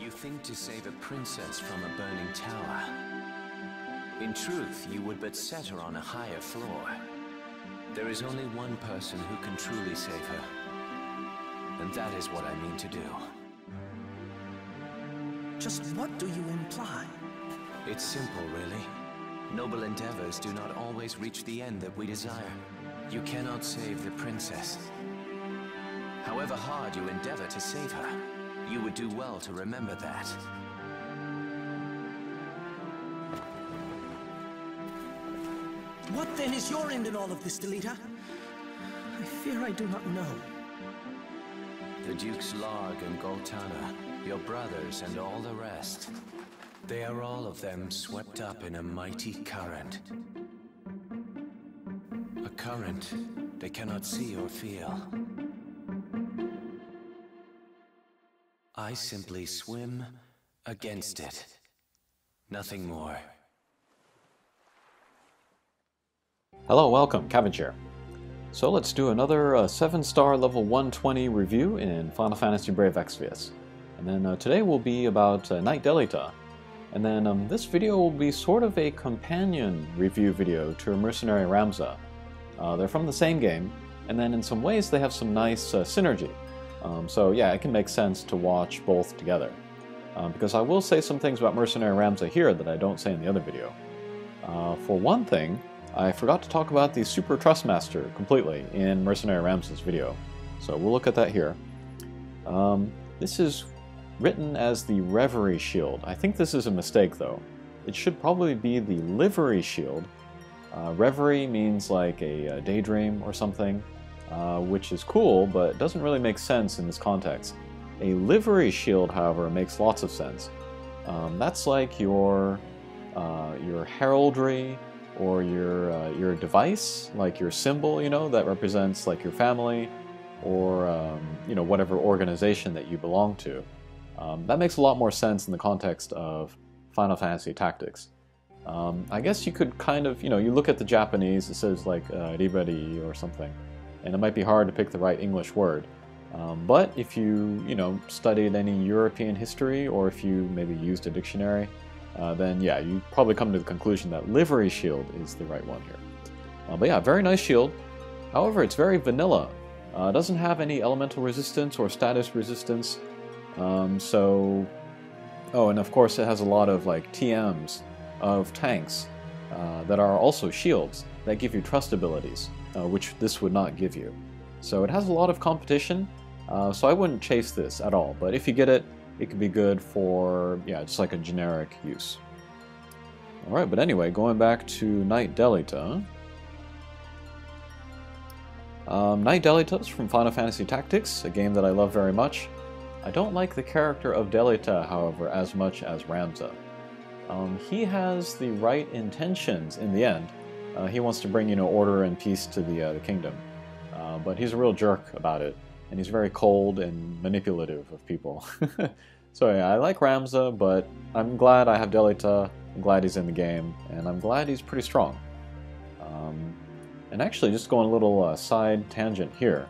You think to save a princess from a burning tower. In truth, you would but set her on a higher floor. There is only one person who can truly save her. And that is what I mean to do. Just what do you imply? It's simple, really. Noble endeavors do not always reach the end that we desire. You cannot save the princess. However hard you endeavor to save her, you would do well to remember that. What then is your end in all of this, Delita? I fear I do not know. The Dukes Larg and Goltana, your brothers and all the rest. They are all of them swept up in a mighty current. A current they cannot see or feel. I simply swim against it. Nothing more. Hello, welcome, Cabbage here. So let's do another 7-star level 120 review in Final Fantasy Brave Exvius. And then today will be about Knight Delita. And then this video will be sort of a companion review video to Mercenary Ram. They're from the same game, and then in some ways they have some nice synergy. So yeah, it can make sense to watch both together. Because I will say some things about Mercenary Ram here that I don't say in the other video. For one thing, I forgot to talk about the Super Trustmaster completely in Mercenary Ram's video. So we'll look at that here. This is written as the Reverie Shield. I think this is a mistake though. It should probably be the Livery Shield. Reverie means like a daydream or something, which is cool, but doesn't really make sense in this context. A Livery Shield, however, makes lots of sense. That's like your heraldry, or your device, like your symbol, you know, that represents like your family, or you know, whatever organization that you belong to. That makes a lot more sense in the context of Final Fantasy Tactics. I guess you could kind of, you know, you look at the Japanese, it says like ribari or something, and it might be hard to pick the right English word. But if you know, studied any European history, or if you maybe used a dictionary, then yeah, you probably come to the conclusion that Livery Shield is the right one here. But yeah, very nice shield. However, it's very vanilla. It doesn't have any elemental resistance or status resistance. Oh, and of course it has a lot of like TMs of tanks that are also shields that give you trust abilities, which this would not give you. So it has a lot of competition, so I wouldn't chase this at all, but if you get it, it could be good for, yeah, just like a generic use. Alright, but anyway, going back to Knight Delita. Knight Delita is from Final Fantasy Tactics, a game that I love very much. I don't like the character of Delita, however, as much as Ramza. He has the right intentions in the end. He wants to bring, you know, order and peace to the kingdom. But he's a real jerk about it, and he's very cold and manipulative of people. So yeah, I like Ramza, but I'm glad I have Delita, I'm glad he's in the game, and I'm glad he's pretty strong. And actually, just going a little side tangent here,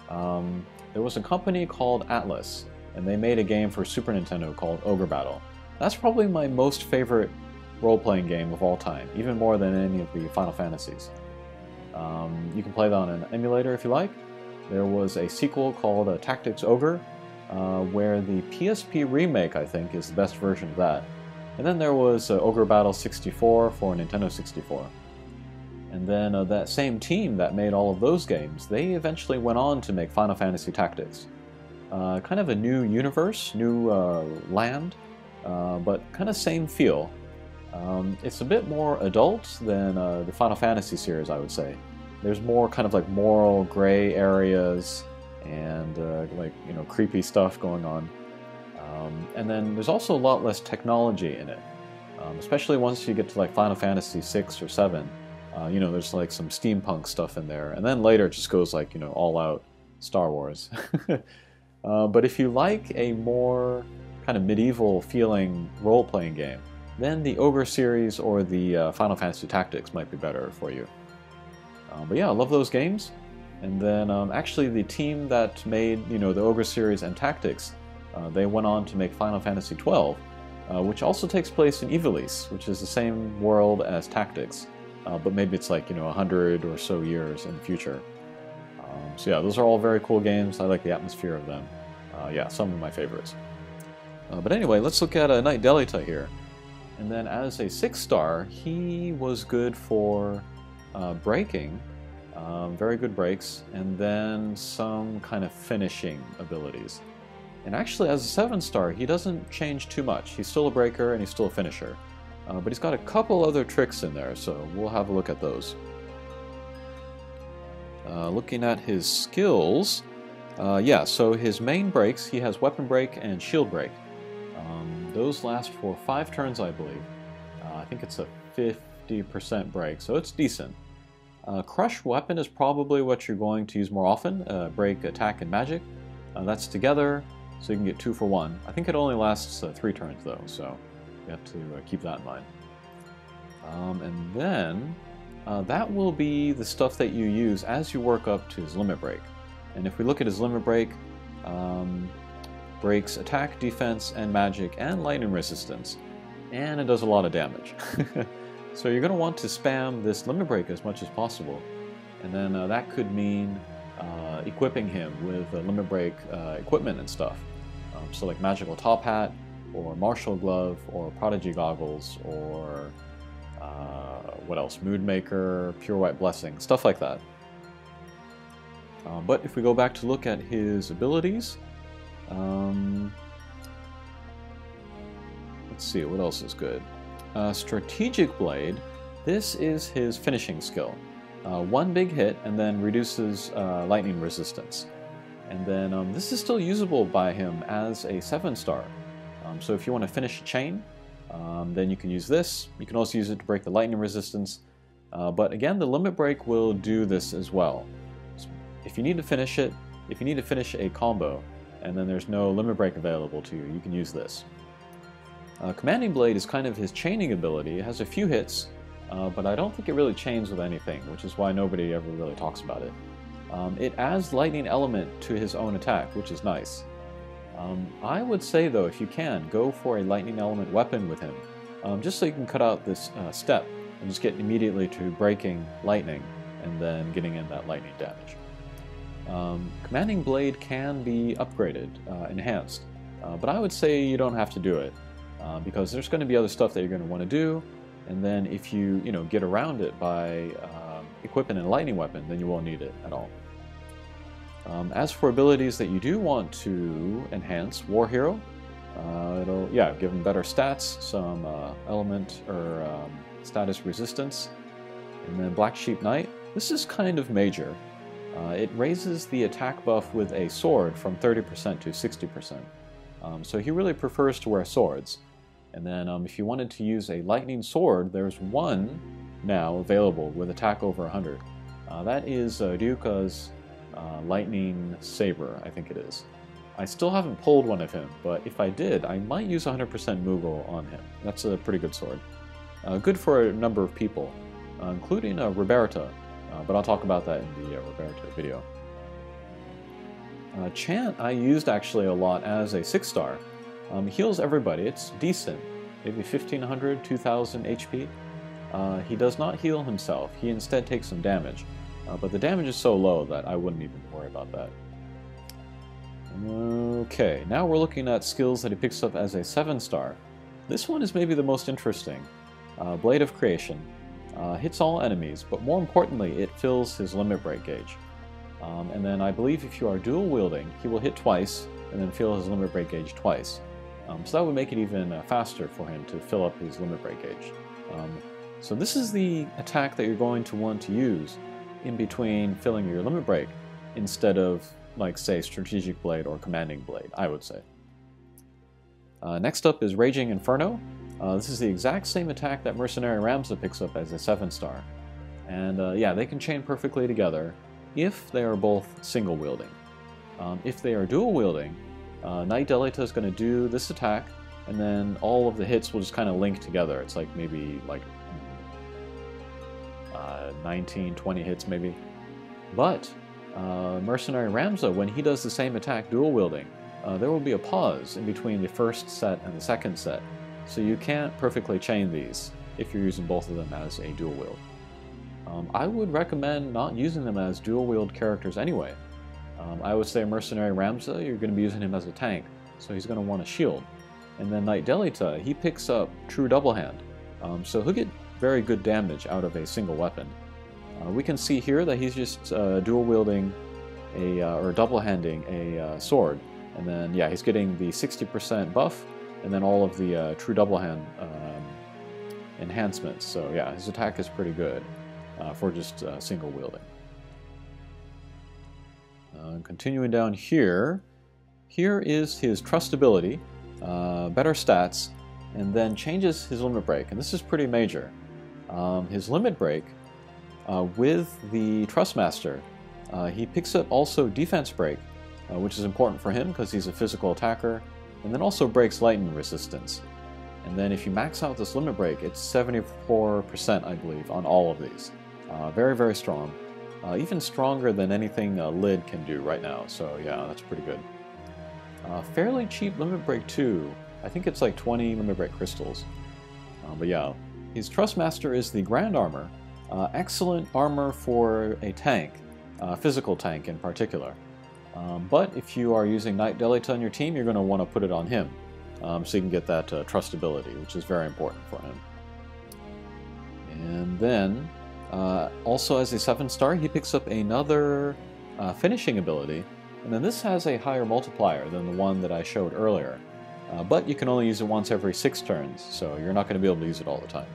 there was a company called Atlas, and they made a game for Super Nintendo called Ogre Battle. That's probably my most favorite role-playing game of all time, even more than any of the Final Fantasies. You can play that on an emulator if you like. There was a sequel called Tactics Ogre, where the PSP remake, I think, is the best version of that. And then there was Ogre Battle 64 for Nintendo 64. And then that same team that made all of those games, they eventually went on to make Final Fantasy Tactics. Kind of a new universe, new land, but kind of same feel. It's a bit more adult than the Final Fantasy series, I would say. There's more kind of like moral gray areas and like, you know, creepy stuff going on. And then there's also a lot less technology in it, especially once you get to like Final Fantasy 6 or 7. You know, there's like some steampunk stuff in there, and then later it just goes like, you know, all out Star Wars. But if you like a more kind of medieval feeling role-playing game, then the Ogre series or the Final Fantasy Tactics might be better for you. But yeah, I love those games. And then actually the team that made, you know, the Ogre series and Tactics, They went on to make Final Fantasy XII, which also takes place in Ivalice, which is the same world as Tactics, but maybe it's like, 100 or so years in the future. So yeah, those are all very cool games. I like the atmosphere of them. Yeah, some of my favorites. But anyway, let's look at Knight Delita here. And then as a 6-star, he was good for breaking, very good breaks, and then some kind of finishing abilities. And actually, as a 7-star, he doesn't change too much. He's still a breaker and he's still a finisher. But he's got a couple other tricks in there, so we'll have a look at those. Looking at his skills, yeah, so his main breaks, he has Weapon Break and Shield Break. Those last for 5 turns, I believe. I think it's a 50% break, so it's decent. Crush Weapon is probably what you're going to use more often. Break, Attack, and Magic. That's together, so you can get 2 for 1. I think it only lasts 3 turns, though, so you have to keep that in mind. And then, that will be the stuff that you use as you work up to his Limit Break. And if we look at his Limit Break, breaks attack, defense, and magic, and lightning resistance, and it does a lot of damage. So you're going to want to spam this Limit Break as much as possible, and then that could mean equipping him with Limit Break equipment and stuff. So like Magical Top Hat, or Martial Glove, or Prodigy Goggles, or what else? Mood Maker, Pure White Blessing, stuff like that. But if we go back to look at his abilities, let's see, what else is good? Strategic Blade, this is his finishing skill. 1 big hit and then reduces lightning resistance. And then this is still usable by him as a 7-star. So if you want to finish a chain, then you can use this. You can also use it to break the lightning resistance. But again, the Limit Break will do this as well. So if you need to finish it, if you need to finish a combo, and then there's no Limit Break available to you, you can use this. Commanding Blade is kind of his chaining ability. It has a few hits, but I don't think it really chains with anything, which is why nobody ever really talks about it. It adds lightning element to his own attack, which is nice. I would say though, if you can, go for a lightning element weapon with him, just so you can cut out this step and just get immediately to breaking lightning and then getting in that lightning damage. Commanding Blade can be upgraded, enhanced, but I would say you don't have to do it, because there's going to be other stuff that you're going to want to do, and then if you get around it by equipping a lightning weapon, then you won't need it at all. As for abilities that you do want to enhance, War Hero, it'll give him better stats, some element or status resistance, and then Black Sheep Knight. This is kind of major. It raises the attack buff with a sword from 30% to 60%. So he really prefers to wear swords. And then if you wanted to use a lightning sword, there's one now available with attack over 100. That is Ryuka's lightning saber, I think it is. I still haven't pulled one of him, but if I did, I might use 100% Moogle on him. That's a pretty good sword. Good for a number of people, including Roberta. But I'll talk about that in the Roberta video. Chant I used actually a lot as a 6-star. Heals everybody, it's decent. Maybe 1500, 2000 HP. He does not heal himself, he instead takes some damage. But the damage is so low that I wouldn't even worry about that. Okay, now we're looking at skills that he picks up as a 7-star. This one is maybe the most interesting. Blade of Creation. Hits all enemies, but more importantly, it fills his Limit Break gauge. And then I believe if you are dual wielding, he will hit twice and then fill his Limit Break gauge twice. So that would make it even faster for him to fill up his Limit Break gauge. So this is the attack that you're going to want to use in between filling your Limit Break, instead of, like, say, Strategic Blade or Commanding Blade, I would say. Next up is Raging Inferno. This is the exact same attack that Mercenary Ram picks up as a 7-star. And yeah, they can chain perfectly together if they are both single-wielding. If they are dual-wielding, Knight Delita is going to do this attack, and then all of the hits will just kind of link together. It's like maybe like 19, 20 hits maybe. But Mercenary Ramza, when he does the same attack dual-wielding, there will be a pause in between the first set and the second set, so you can't perfectly chain these if you're using both of them as a dual wield. I would recommend not using them as dual wield characters anyway. I would say Mercenary Ram, you're going to be using him as a tank, so he's going to want a shield. And then Knight Delita, he picks up true double hand, so he'll get very good damage out of a single weapon. We can see here that he's just dual wielding or double handing a sword, and then yeah, he's getting the 60% buff, and then all of the true double hand enhancements. So yeah, his attack is pretty good for just single wielding. Continuing down here, here is his trust ability, better stats, and then changes his limit break, and this is pretty major. His limit break with the Trustmaster, he picks up also defense break, which is important for him because he's a physical attacker, and then also breaks lightning resistance. And then if you max out this limit break, it's 74%, I believe, on all of these. Very, very strong. Even stronger than anything Lid can do right now, so yeah, that's pretty good. Fairly cheap limit break too. I think it's like 20 limit break crystals. But yeah, his Trustmaster is the Grand Armor. Excellent armor for a tank, physical tank in particular. But if you are using Knight Delita on your team, you're going to want to put it on him, so you can get that trust ability, which is very important for him. And then, also as a 7-star, he picks up another finishing ability, and then this has a higher multiplier than the one that I showed earlier. But you can only use it once every 6 turns, so you're not going to be able to use it all the time.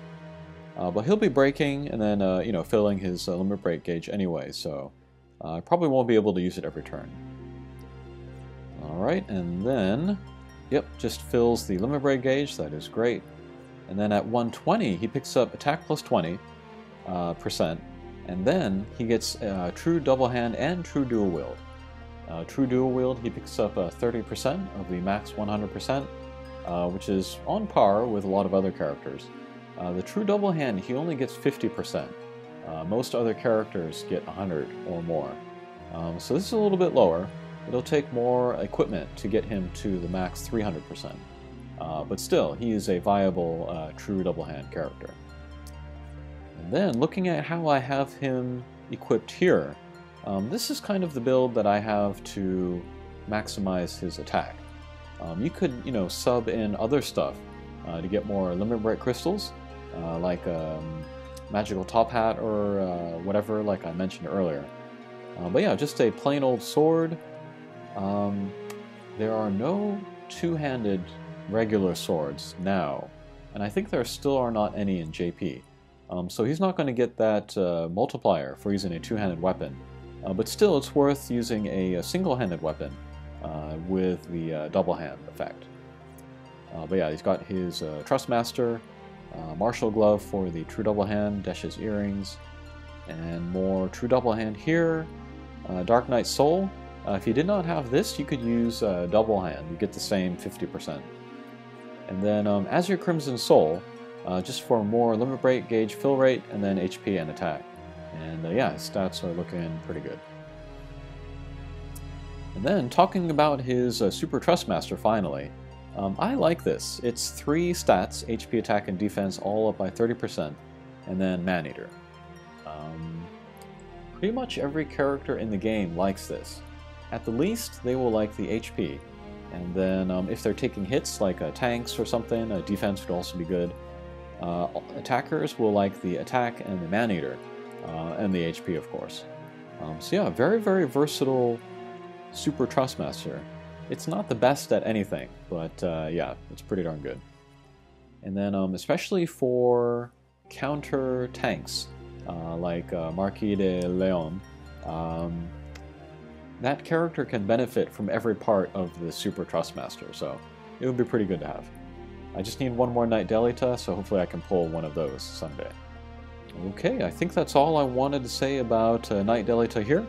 But he'll be breaking and then, you know, filling his limit break gauge anyway, so probably won't be able to use it every turn. Alright, and then, yep, just fills the limit break gauge, that is great. And then at 120, he picks up attack plus 20%, and then he gets true double hand and true dual wield. True dual wield, he picks up 30% of the max 100%, which is on par with a lot of other characters. The true double hand, he only gets 50%. Most other characters get 100 or more. So this is a little bit lower. It'll take more equipment to get him to the max 300%. But still, he is a viable true double hand character. And then, looking at how I have him equipped here, this is kind of the build that I have to maximize his attack. You could, you know, sub in other stuff to get more limit break crystals, like magical top hat or whatever, like I mentioned earlier. But yeah, just a plain old sword. There are no two-handed regular swords now, and I think there still are not any in JP. So he's not going to get that multiplier for using a two-handed weapon. But still, it's worth using a single-handed weapon with the double hand effect. But yeah, he's got his Trustmaster, Martial Glove for the true double hand, Desh's earrings, and more true double hand here. Dark Knight Soul. If you did not have this, you could use double hand. You get the same 50%. And then Azure Crimson Soul, just for more limit break, gauge, fill rate, and then HP and attack. And yeah, his stats are looking pretty good. And then, talking about his Super Trustmaster finally, I like this. It's 3 stats, HP, attack, and defense, all up by 30%, and then Maneater. Pretty much every character in the game likes this. At the least, they will like the HP. And then if they're taking hits, like tanks or something, defense would also be good. Attackers will like the attack and the Maneater. And the HP, of course. So yeah, very, very versatile Super Trustmaster. It's not the best at anything, but yeah, it's pretty darn good. And then especially for counter tanks, like Marquis de Leon, that character can benefit from every part of the Super Trustmaster, so it would be pretty good to have. I just need one more Knight Delita, so hopefully I can pull one of those someday. Okay, I think that's all I wanted to say about Knight Delita here.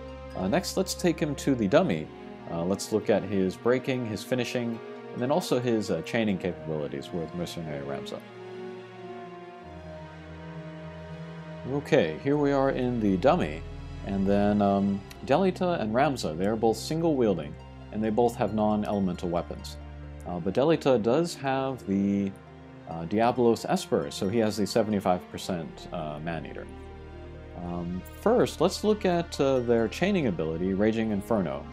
Next, let's take him to the dummy. Let's look at his breaking, his finishing, and then also his chaining capabilities with Mercenary Ram. Okay, here we are in the dummy, and then Delita and Ramza, they're both single-wielding, and they both have non-elemental weapons. But Delita does have the Diablos Esper, so he has the 75% Man-Eater. First, let's look at their chaining ability, Raging Inferno.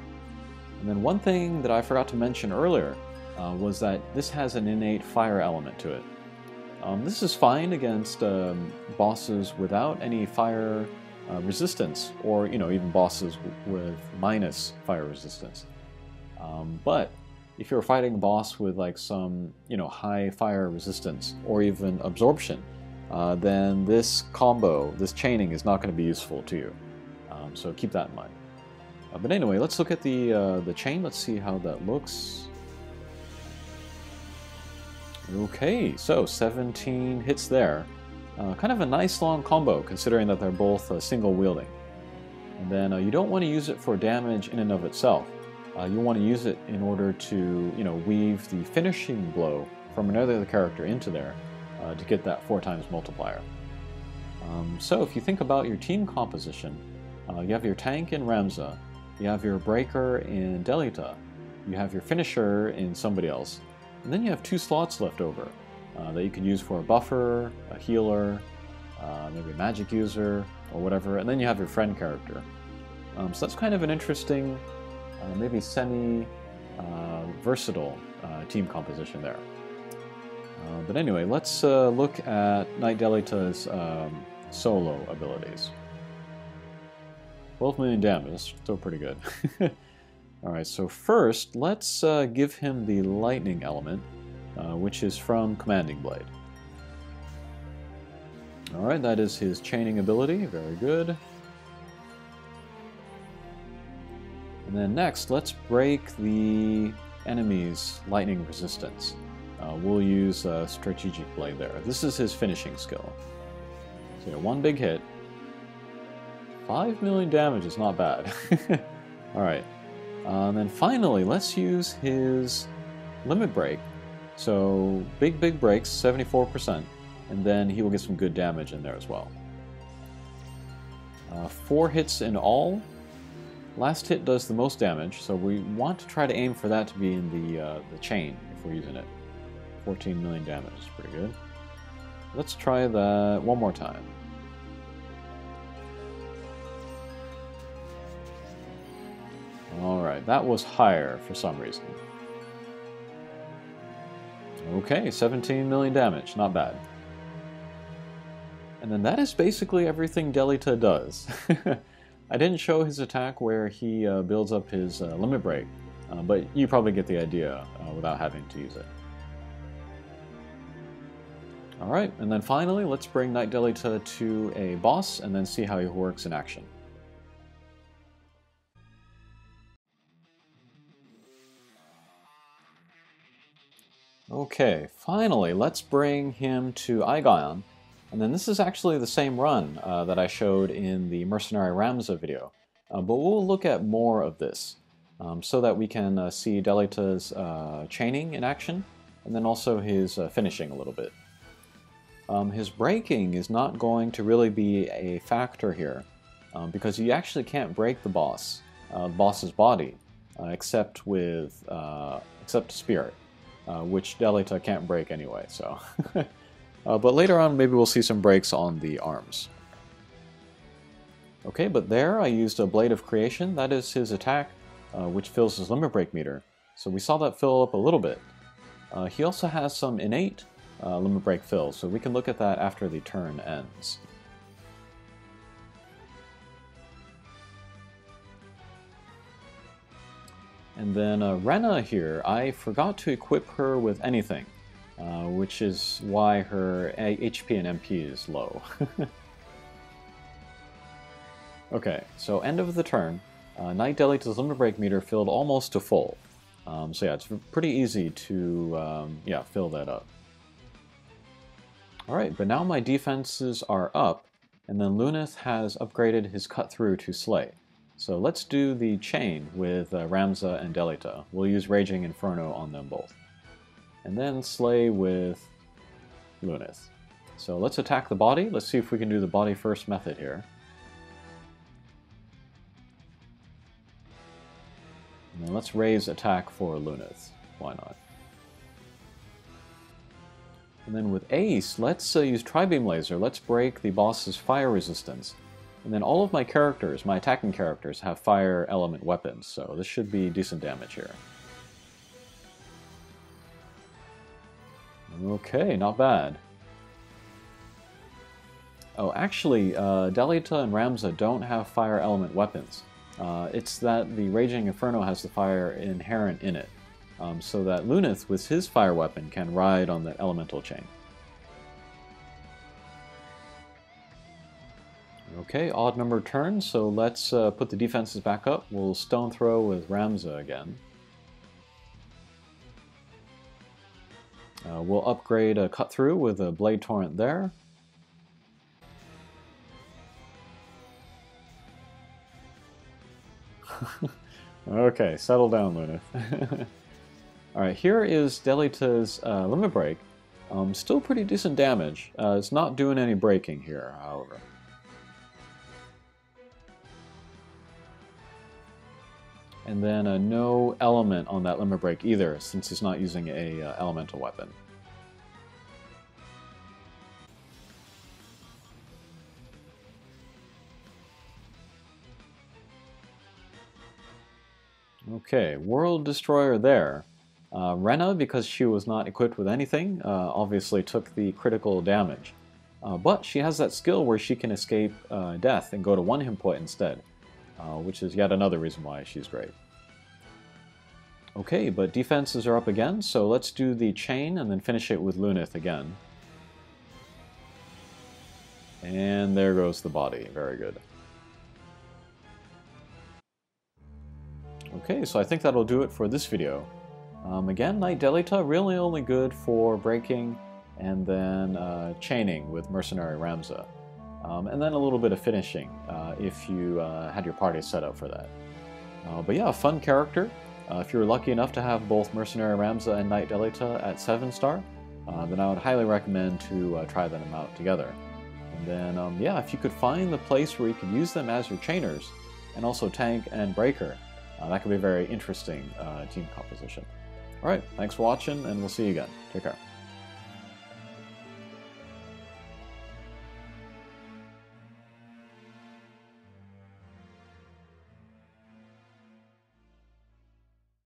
And then one thing that I forgot to mention earlier was that this has an innate fire element to it. This is fine against bosses without any fire resistance, or even bosses with minus fire resistance. But if you're fighting a boss with like some high fire resistance or even absorption, then this combo, this chaining, is not going to be useful to you. So keep that in mind. But anyway, let's look at the chain. Let's see how that looks. Okay, so 17 hits there. Kind of a nice long combo, considering that they're both single wielding. And then you don't want to use it for damage in and of itself. You want to use it in order to weave the finishing blow from another character into there to get that 4x multiplier. So if you think about your team composition, you have your tank in Ramza, you have your breaker in Delita, you have your finisher in somebody else, and then you have 2 slots left over that you could use for a buffer, a healer, maybe a magic user, or whatever, and then you have your friend character. So that's kind of an interesting, maybe semi-versatile team composition there. But anyway, let's look at Knight Delita's solo abilities. 12 million damage, still pretty good. Alright, so first, let's give him the lightning element, which is from Commanding Blade. Alright, that is his chaining ability, very good. And then next, let's break the enemy's lightning resistance. We'll use Strategic Blade there. This is his finishing skill. So one big hit. 5 million damage is not bad. Alright. And then finally, let's use his limit break. So big breaks, 74%. And then he will get some good damage in there as well. 4 hits in all. Last hit does the most damage, so we want to try to aim for that to be in the chain if we're using it. 14 million damage is pretty good. Let's try that one more time. Alright, that was higher for some reason. Okay, 17 million damage, not bad. And then that is basically everything Delita does. I didn't show his attack where he builds up his limit break, but you probably get the idea without having to use it. Alright, and then finally, let's bring Knight Delita to a boss and then see how he works in action. Okay, finally, let's bring him to Aigon. And then this is actually the same run that I showed in the Mercenary Ram video. But we'll look at more of this so that we can see Delita's chaining in action, and then also his finishing a little bit. His breaking is not going to really be a factor here, because you actually can't break the boss's body, except Spirit, which Delita can't break anyway. So, but later on, maybe we'll see some breaks on the arms. Okay, but there I used a Blade of Creation. That is his attack, which fills his limit break meter. So we saw that fill up a little bit. He also has some innate limit break fills, so we can look at that after the turn ends. And then Rena here, I forgot to equip her with anything, which is why her HP and MP is low. Okay, so end of the turn, Knight Delita's limit break meter filled almost to full. So yeah, it's pretty easy to fill that up. Alright, but now my defenses are up, and then Luneth has upgraded his cut through to Slay. So let's do the chain with Ramza and Delita. We'll use Raging Inferno on them both. And then Slay with Luneth. So let's attack the body. Let's see if we can do the body first method here. And then let's raise attack for Lunith. Why not? And then with Ace, let's use Tri-Beam Laser. Let's break the boss's fire resistance. And then all of my characters, my attacking characters, have fire element weapons, so this should be decent damage here. Okay, not bad. Oh, actually, Delita and Ramza don't have fire element weapons. It's that the Raging Inferno has the fire inherent in it, so that Lunith, with his fire weapon, can ride on the elemental chain. Okay, odd number turns, so let's put the defenses back up. We'll Stone Throw with Ramza again. We'll upgrade a Cut Through with a Blade Torrent there. Okay, settle down, Lunith. Alright, here is Delita's Limit Break. Still pretty decent damage. It's not doing any breaking here, however. And then no element on that Limit Break either, since he's not using a elemental weapon. Okay, World Destroyer there. Rena, because she was not equipped with anything, obviously took the critical damage. But she has that skill where she can escape death and go to 1 hit point instead, which is yet another reason why she's great. Okay, but defenses are up again, so let's do the chain and then finish it with Lunith again. And there goes the body, very good. Okay, so I think that'll do it for this video. Again, Knight Delita, really only good for breaking and then chaining with Mercenary Ramza. And then a little bit of finishing if you had your party set up for that. But yeah, a fun character. If you're lucky enough to have both Mercenary Ramza and Knight Delita at 7-star, then I would highly recommend to try them out together. And then, yeah, if you could find the place where you could use them as your chainers, and also tank and breaker, that could be a very interesting team composition. Alright, thanks for watching, and we'll see you again. Take care.